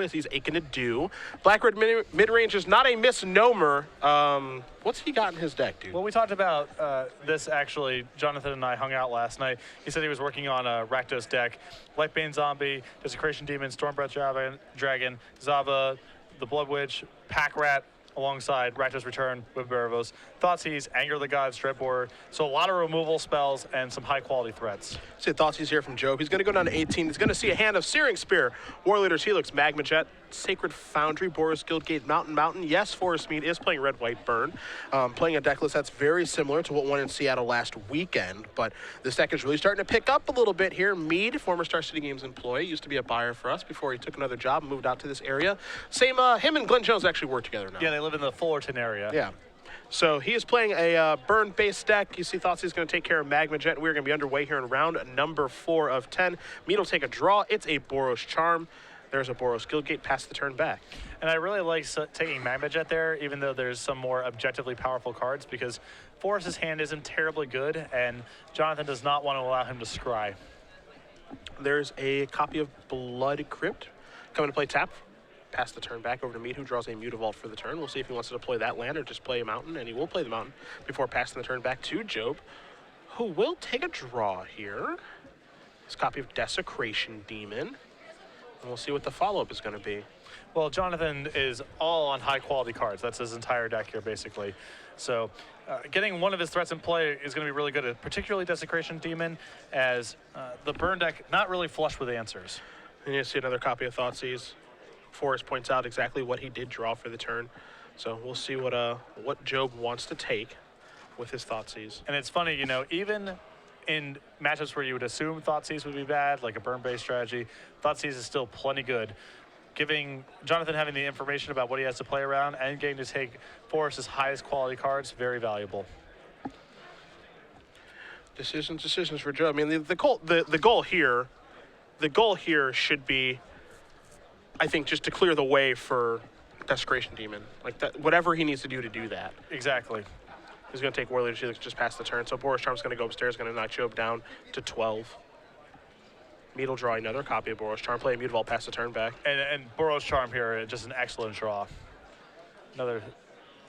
as he's aching to do. Black-red mid-range is not a misnomer. What's he got in his deck, dude? Well, we talked about this, actually. Jonathan and I hung out last night. He said he was working on a Rakdos deck. Lightbane Zombie, Desecration Demon, Stormbreath Dragon, Zava, the Blood Witch, Pack Rat, alongside Rakdos Return with Baravos, Thoughtseize, Anger the Gods, Dreadbore. So a lot of removal spells and some high-quality threats. See Thoughtseize here from Job. He's going to go down to 18. He's going to see a hand of Searing Spear, War Leader's Helix, Magma Jet, Sacred Foundry, Boros Guildgate, Mountain. Yes, Forrest Mead is playing Red-White Burn, playing a deck list that's very similar to what won in Seattle last weekend, but this deck is really starting to pick up a little bit here. Mead, former Star City Games employee, used to be a buyer for us before he took another job and moved out to this area. Same, him and Glenn Jones actually work together now. Yeah, they live in the Fullerton area. Yeah. So he is playing a burn-based deck. You see Thoughtseize is going to take care of Magma Jet. We're going to be underway here in round number 4 of 10. Mead will take a draw. It's a Boros Charm. There's a Boros Guildgate, pass the turn back. And I really like taking Magma Jet there, even though there's some more objectively powerful cards, because Forrest's hand isn't terribly good, and Jonathan does not want to allow him to scry. There's a copy of Blood Crypt coming to play tap. Pass the turn back over to Mead, who draws a Mutavault for the turn. We'll see if he wants to deploy that land or just play a mountain, and he will play the mountain before passing the turn back to Job, who will take a draw here. His copy of Desecration Demon. And we'll see what the follow-up is going to be. Well, Jonathan is all on high-quality cards. That's his entire deck here, basically. So getting one of his threats in play is going to be really good, particularly Desecration Demon, as the burn deck not really flush with answers. And you see another copy of Thoughtseize. Forrest points out exactly what he did draw for the turn. So we'll see what Job wants to take with his Thoughtseize. And it's funny, you know, even in matchups where you would assume Thoughtseize would be bad, like a burn-based strategy, Thoughtseize is still plenty good. Giving Jonathan having the information about what he has to play around and getting to take Forrest's highest quality cards, very valuable. Decisions for Joe. I mean, the goal here should be, I think, just to clear the way for Desecration Demon. Like that, whatever he needs to do that. Exactly. He's going to take War Leader's Helix just past the turn. So Boros Charm's going to go upstairs, going to knock Job down to 12. Mead will draw another copy of Boros Charm, play a Mutavault, pass the turn back. And Boros Charm here, just an excellent draw. Another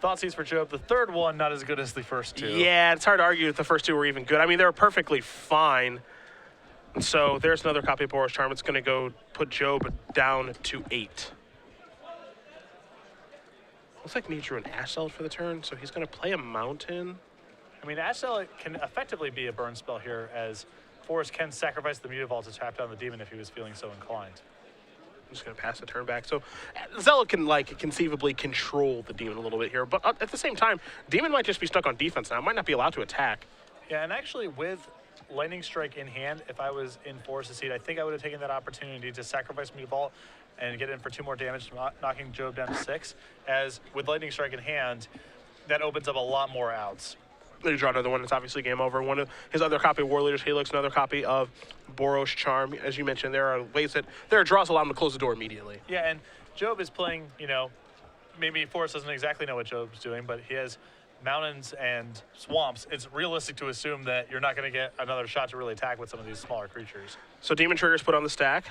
Thoughtseize for Job. The third one, not as good as the first two. Yeah, it's hard to argue that the first two were even good. I mean, they were perfectly fine. So there's another copy of Boros Charm. It's going to go put Job down to 8. Looks like Mead drew an Ash Zealot for the turn, so he's going to play a Mountain. I mean, Ash Zealot can effectively be a burn spell here, as Forrest can sacrifice the Mutavault to tap down the demon if he was feeling so inclined. I'm just going to pass the turn back. So Zealot can, like, conceivably control the demon a little bit here, but at the same time, demon might just be stuck on defense now. It might not be allowed to attack. Yeah, and actually with Lightning Strike in hand, if I was in Forrest's seat, I think I would have taken that opportunity to sacrifice Mutavault and get in for 2 more damage, knocking Job down to 6. As with Lightning Strike in hand, that opens up a lot more outs. They draw another one. It's obviously game over. One of his other copy of War Leader's Helix, another copy of Boros Charm. As you mentioned, there are draws allow him to close the door immediately. Yeah, and Job is playing, you know, maybe Forrest doesn't exactly know what Job's doing, but he has mountains and swamps. It's realistic to assume that you're not going to get another shot to really attack with some of these smaller creatures. So Demon Trigger's put on the stack.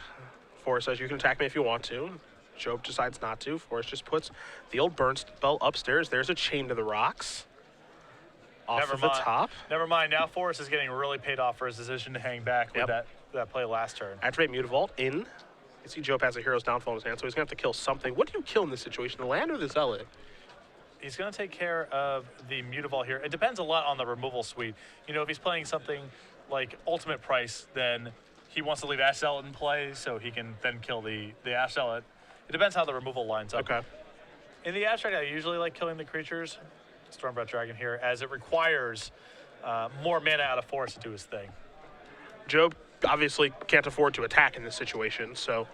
Forrest says you can attack me if you want to. Job decides not to. Forrest just puts the old burn spell upstairs. There's a Chain to the Rocks. Off of the top. Never mind. Now Forrest is getting really paid off for his decision to hang back with that play last turn. Activate Mutavault in. You see Job has a Hero's Downfall in his hand, so he's going to have to kill something. What do you kill in this situation, the land or the Zealot? He's going to take care of the Mutavault here. It depends a lot on the removal suite. You know, if he's playing something like Ultimate Price, then he wants to leave Ash Zealot in play so he can then kill the Ash Zealot. It depends how the removal lines up. Okay. In the abstract, I usually like killing the creatures. Stormbreath Dragon here, as it requires more mana out of Forrest to do his thing. Job obviously can't afford to attack in this situation, so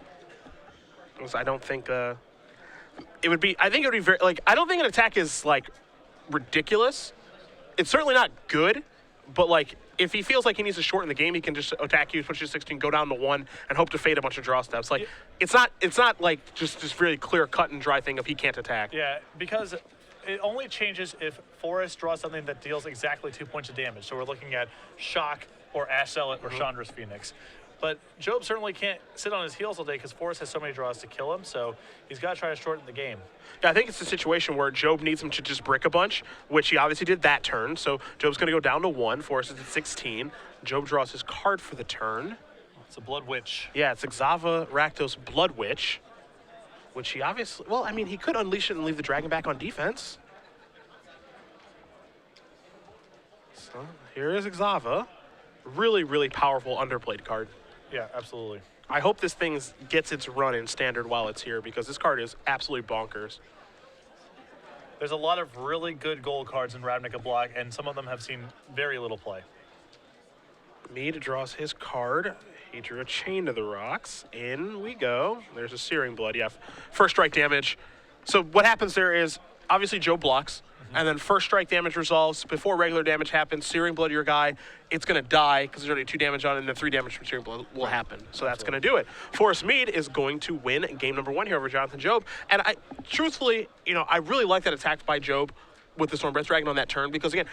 I don't think it would be. I think it would be very I don't think an attack is like ridiculous. It's certainly not good, but like if he feels like he needs to shorten the game, he can just attack you, push you to 16, go down to 1, and hope to fade a bunch of draw steps. Like it's not like just really clear cut and dry thing if he can't attack. Yeah, because it only changes if Forrest draws something that deals exactly 2 points of damage. So we're looking at Shock or Ash Zealot or Chandra's Phoenix. But Job certainly can't sit on his heels all day because Forrest has so many draws to kill him, so he's got to try to shorten the game. Yeah, I think it's a situation where Job needs him to just brick a bunch, which he obviously did that turn. So Job's going to go down to 1. Forrest is at 16. Job draws his card for the turn. It's a Blood Witch. Yeah, it's Xava Rakdos Blood Witch, which he obviously, well, I mean, he could unleash it and leave the dragon back on defense. So here is Xava. Really, really powerful underplayed card. Yeah, absolutely. I hope this thing gets its run in standard while it's here because this card is absolutely bonkers. There's a lot of really good gold cards in Ravnica Block, and some of them have seen very little play. Mead draws his card. He drew a Chain to the Rocks. In we go. There's a Searing Blood. Yeah, first strike damage. So what happens there is, obviously Joe blocks, and then first strike damage resolves. Before regular damage happens, Searing Blood your guy, it's going to die because there's already 2 damage on it, and then 3 damage from Searing Blood will happen. So that's going to do it. Forrest Mead is going to win game number 1 here over Jonathan Job. And I, truthfully, you know, I really like that attack by Job with the Stormbreath Dragon on that turn because, again,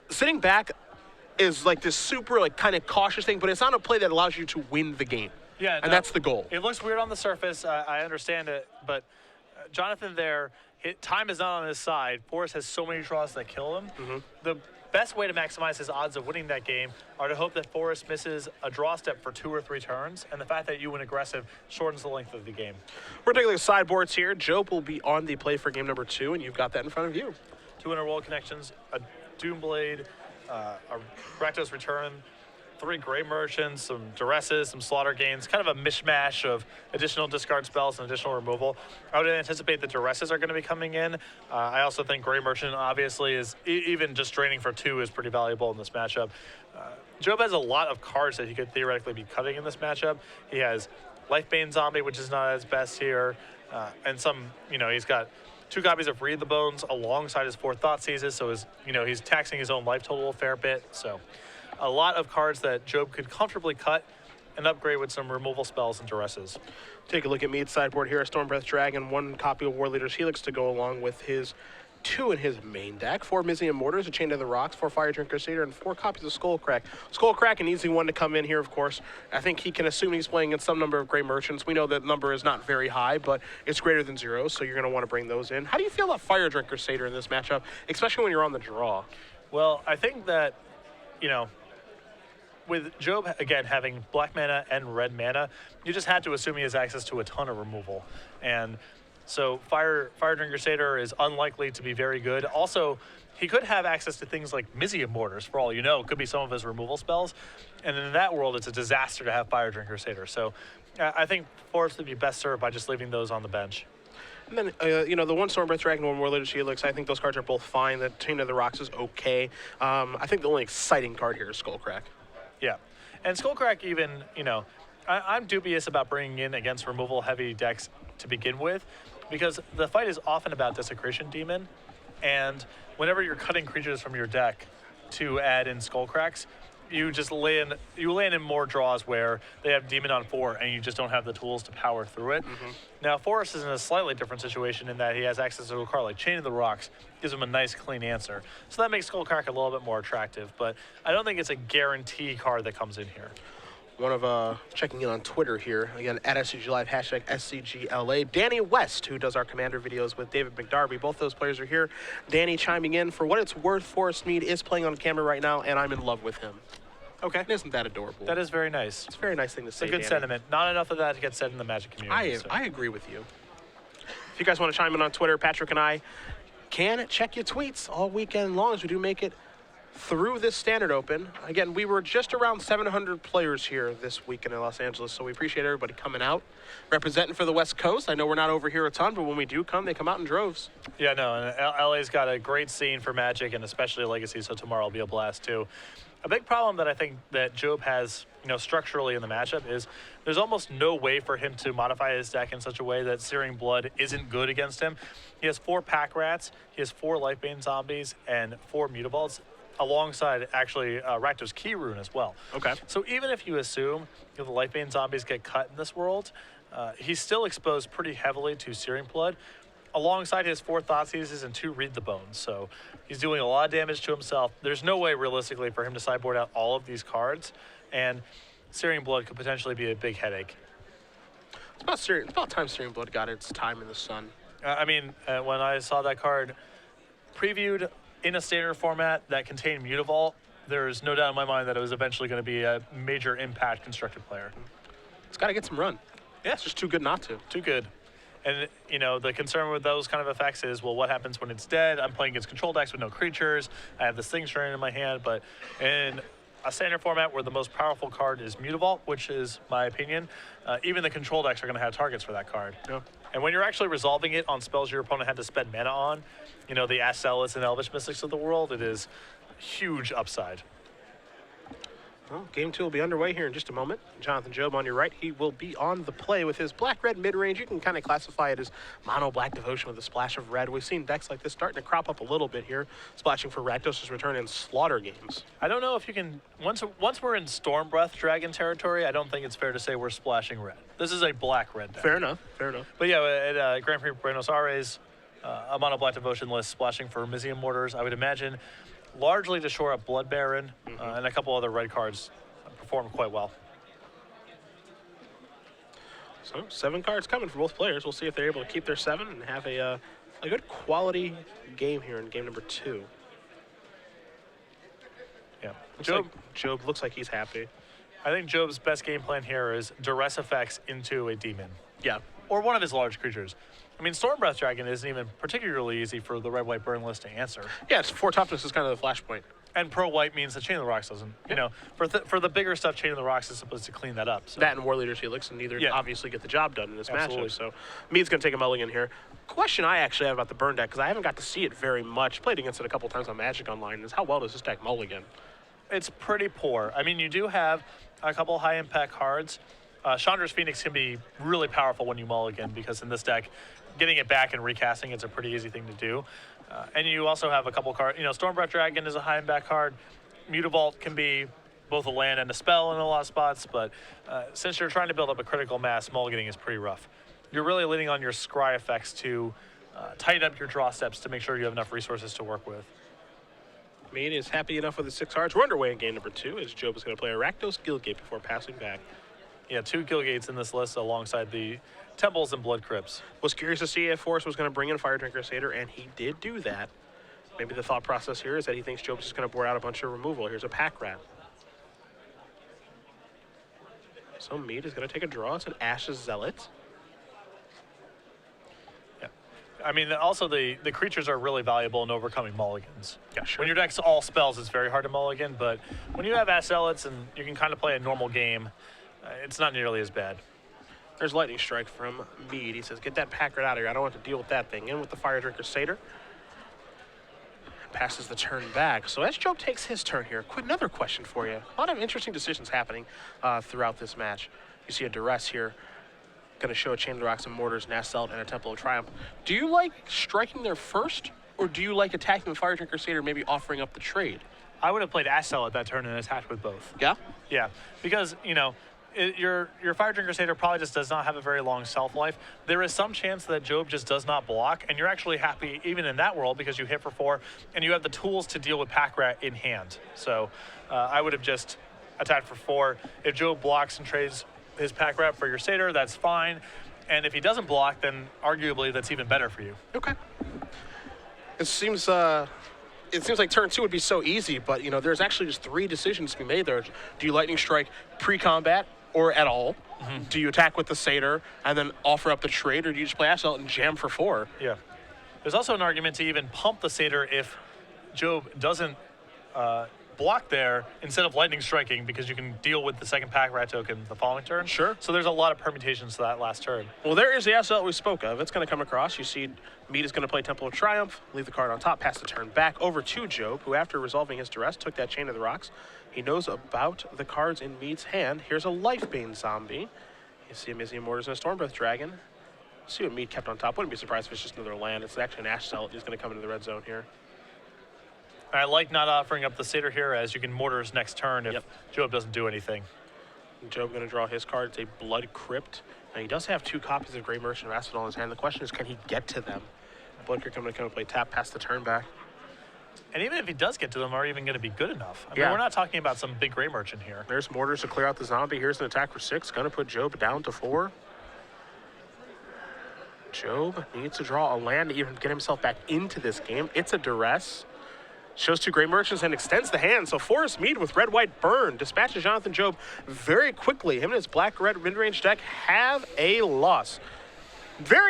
sitting back is like this super, like, kind of cautious thing, but it's not a play that allows you to win the game. Yeah, and that's the goal. It looks weird on the surface. I understand it, but Jonathan there, time is not on his side. Forrest has so many draws that kill him. The best way to maximize his odds of winning that game are to hope that Forrest misses a draw step for 2 or 3 turns, and the fact that you win aggressive shortens the length of the game. We're taking the sideboards here. Job will be on the play for game number 2, and you've got that in front of you. 2 Inner World Connections, a Doomblade, a Rakdos Return, 3 Grey Merchants, some Duresses, some Slaughter Gains, kind of a mishmash of additional discard spells and additional removal. I would anticipate the Duresses are going to be coming in. I also think Grey Merchant obviously is, even just draining for 2 is pretty valuable in this matchup. Job has a lot of cards that he could theoretically be cutting in this matchup. He has Lifebane Zombie, which is not his best here, and some, you know, he's got 2 copies of Read the Bones alongside his 4 Thought Seizes, so he's taxing his own life total a fair bit. So a lot of cards that Job could comfortably cut and upgrade with some removal spells and Duresses. Take a look at Mead's sideboard here. A Stormbreath Dragon, 1 copy of War Leader's Helix to go along with his 2 in his main deck. 4 Mizium Mortars, a Chain to the Rocks, 4 Fire Drink Crusader, and 4 copies of Skullcrack. Skullcrack, an easy one to come in here, of course. I think he can assume he's playing in some number of Grey Merchants. We know that number is not very high, but it's greater than 0, so you're going to want to bring those in. How do you feel about Fire Drink Crusader in this matchup, especially when you're on the draw? Well, I think that, you know, with Job, again, having black mana and red mana, you just had to assume he has access to a ton of removal. And so Fire Drink Crusader is unlikely to be very good. Also, he could have access to things like Mizium Mortars, for all you know. It could be some of his removal spells. And in that world, it's a disaster to have Fire Drink Crusader. So I think Forrest would be best served by just leaving those on the bench. And then, you know, the 1 Stormbreath Dragon, 1 War Leader's Helix, I think those cards are both fine. The Chain of the Rocks is okay. I think the only exciting card here is Skullcrack. Yeah. And Skullcrack even, you know, I'm dubious about bringing in against removal-heavy decks to begin with, because the fight is often about Desecration Demon, and whenever you're cutting creatures from your deck to add in Skullcracks, you just land in more draws where they have Demon on 4 and you just don't have the tools to power through it. Now, Forrest is in a slightly different situation in that he has access to a card like Chain of the Rocks, gives him a nice, clean answer. So that makes Skullcrack a little bit more attractive, but I don't think it's a guarantee card that comes in here. One of checking in on Twitter here, again, at SCG Live, hashtag SCGLA. Danny West, who does our Commander videos with David McDarby. Both those players are here. Danny chiming in. For what it's worth, Forrest Mead is playing on camera right now, and I'm in love with him. Okay. Isn't that adorable? That is very nice. It's a very nice thing to say, It's a good Danny. sentiment. Not enough of that gets said in the Magic community. I agree with you. If you guys want to chime in on Twitter, Patrick and I can check your tweets all weekend long as we do make it through this Standard Open. Again, we were just around 700 players here this weekend in Los Angeles, so we appreciate everybody coming out, representing for the West Coast. I know we're not over here a ton, but when we do come, they come out in droves. Yeah, no, and LA's got a great scene for Magic and especially Legacy, so tomorrow will be a blast too. A big problem that I think that Job has, you know, structurally in the matchup is there's almost no way for him to modify his deck in such a way that Searing Blood isn't good against him. He has 4 Pack Rats, he has 4 Lifebane Zombies, and 4 Mutabolts, alongside actually Rakdos Key Rune as well. Okay. So even if you assume the Lifebane Zombies get cut in this world, he's still exposed pretty heavily to Searing Blood, alongside his 4 Thought Seizes and 2 Read the Bones. So he's doing a lot of damage to himself. There's no way realistically for him to sideboard out all of these cards. And Searing Blood could potentially be a big headache. It's about time Searing Blood got its time in the sun. When I saw that card previewed in a standard format that contained Mutavault, there's no doubt in my mind that it was eventually going to be a major impact constructed player. It's got to get some run. Yeah. It's just too good not to. Too good. And, the concern with those kind of effects is, well, what happens when it's dead? I'm playing against control decks with no creatures. I have this thing stranded in my hand. But in a standard format where the most powerful card is Mutavault, which is my opinion, even the control decks are going to have targets for that card. Yeah. And when you're actually resolving it on spells your opponent had to spend mana on, the Ash Zealots and Elvish Mystics of the world, it is huge upside. Well, game 2 will be underway here in just a moment. Jonathan Job on your right, he will be on the play with his black-red mid-range. You can kind of classify it as mono-black devotion with a splash of red. We've seen decks like this starting to crop up a little bit here, splashing for Rakdos' return in slaughter games. I don't know if you can, once we're in Stormbreath Dragon territory, I don't think it's fair to say we're splashing red. This is a black-red deck. Fair enough. But yeah, at Grand Prix Buenos Aires, a mono-black devotion list splashing for Mizium Mortars, I would imagine, largely to shore up Blood Baron, and a couple other red cards performed quite well. So 7 cards coming for both players. We'll see if they're able to keep their 7 and have a good quality game here in game number 2. Yeah, Job looks like he's happy. I think Job's best game plan here is duress effects into a demon. Yeah. Or one of his large creatures. Stormbreath Dragon isn't even particularly easy for the red-white burn list to answer. Yeah, it's 4 toughness is kind of the flashpoint. And pro-white means that Chain of the Rocks doesn't. For the bigger stuff, Chain of the Rocks is supposed to clean that up. So. That and War Leader's Helix, and neither obviously get the job done in this Absolutely. matchup. So Mead's going to take a mulligan here. Question I actually have about the burn deck, because I haven't got to see it very much, played against it a couple times on Magic Online, is how well does this deck mulligan? It's pretty poor. You do have a couple high-impact cards. Chandra's Phoenix can be really powerful when you mulligan, because in this deck, getting it back and recasting it's a pretty easy thing to do. And you also have a couple cards. Stormbreath Dragon is a high-impact card. Mutavault can be both a land and a spell in a lot of spots, but since you're trying to build up a critical mass, mulliganing is pretty rough. You're really leaning on your scry effects to tighten up your draw steps to make sure you have enough resources to work with. Mead is happy enough with his 6 cards. We're underway in game number 2 as Job is going to play a Rakdos Guildgate before passing back. Yeah, 2 Guildgates in this list alongside the Temples and Blood Crypts. Was curious to see if Forrest was going to bring in Fire Drinker Satyr, and he did do that. Maybe the thought process here is that he thinks Job's just going to bore out a bunch of removal. Here's a Pack Rat. So Mead is going to take a draw. It's an Ash's Zealot. Yeah. Also the creatures are really valuable in overcoming mulligans. Yeah, sure. When your deck's all spells, it's very hard to mulligan, but when you have Ash Zealots and you can kind of play a normal game, it's not nearly as bad. There's Lightning Strike from Mead. He says, get that Pack Rat out of here. I don't want to deal with that thing. In with the Fire Drinker Satyr. Passes the turn back. So as Job takes his turn here, another question for you. A lot of interesting decisions happening throughout this match. You see a Duress here. Going to show a Chain of the Rocks and Mortars, Ash Zealot, and a Temple of Triumph. Do you like striking there first, or do you like attacking the Fire Drinker Satyr, maybe offering up the trade? I would have played Ash Zealot that turn and attacked with both. Yeah? Yeah, because, your Fire Drinker Satyr probably just does not have a very long shelf life. There is some chance that Job just does not block, and you're actually happy even in that world because you hit for 4, and you have the tools to deal with Pack Rat in hand. So I would have just attacked for 4. If Job blocks and trades his Pack Rat for your Satyr, that's fine. And if he doesn't block, then arguably that's even better for you. Okay. It seems like turn 2 would be so easy, but there's actually just 3 decisions to be made there. Do you Lightning Strike pre-combat or at all? Mm-hmm. Do you attack with the Satyr and then offer up the trade, or do you just play Ash Zealot and jam for 4? Yeah. There's also an argument to even pump the Satyr if Job doesn't block there instead of Lightning Striking, because you can deal with the second Pack Rat token the following turn. Sure. So there's a lot of permutations to that last turn. Well, there is the Ash Zealot we spoke of. It's going to come across. You see Mead is going to play Temple of Triumph, leave the card on top, pass the turn back over to Job, who after resolving his duress took that Chain of the Rocks. He knows about the cards in Mead's hand. Here's a Lifebane Zombie. You see a Mizium Mortars and a Stormbreath Dragon. See what Mead kept on top. Wouldn't be surprised if it's just another land. It's actually an Ash Zealot. He's going to come into the red zone here. I like not offering up the Satyr here, as you can Mortars next turn if Job doesn't do anything. Job going to draw his card. It's a Blood Crypt. Now, he does have 2 copies of Grey Merchant of Asphodel in his hand. The question is, can he get to them? Blood Crypt going to come and play tap, pass the turn back. And even if he does get to them, are even going to be good enough? I mean, Yeah. we're not talking about some big gray merchant here. There's Mortars to clear out the zombie. Here's an attack for 6. Going to put Job down to 4. Job needs to draw a land to even get himself back into this game. It's a duress. Shows 2 gray merchants and extends the hand. So Forrest Mead with red-white burn dispatches Jonathan Job very quickly. Him and his black-red mid-range deck have a loss. Very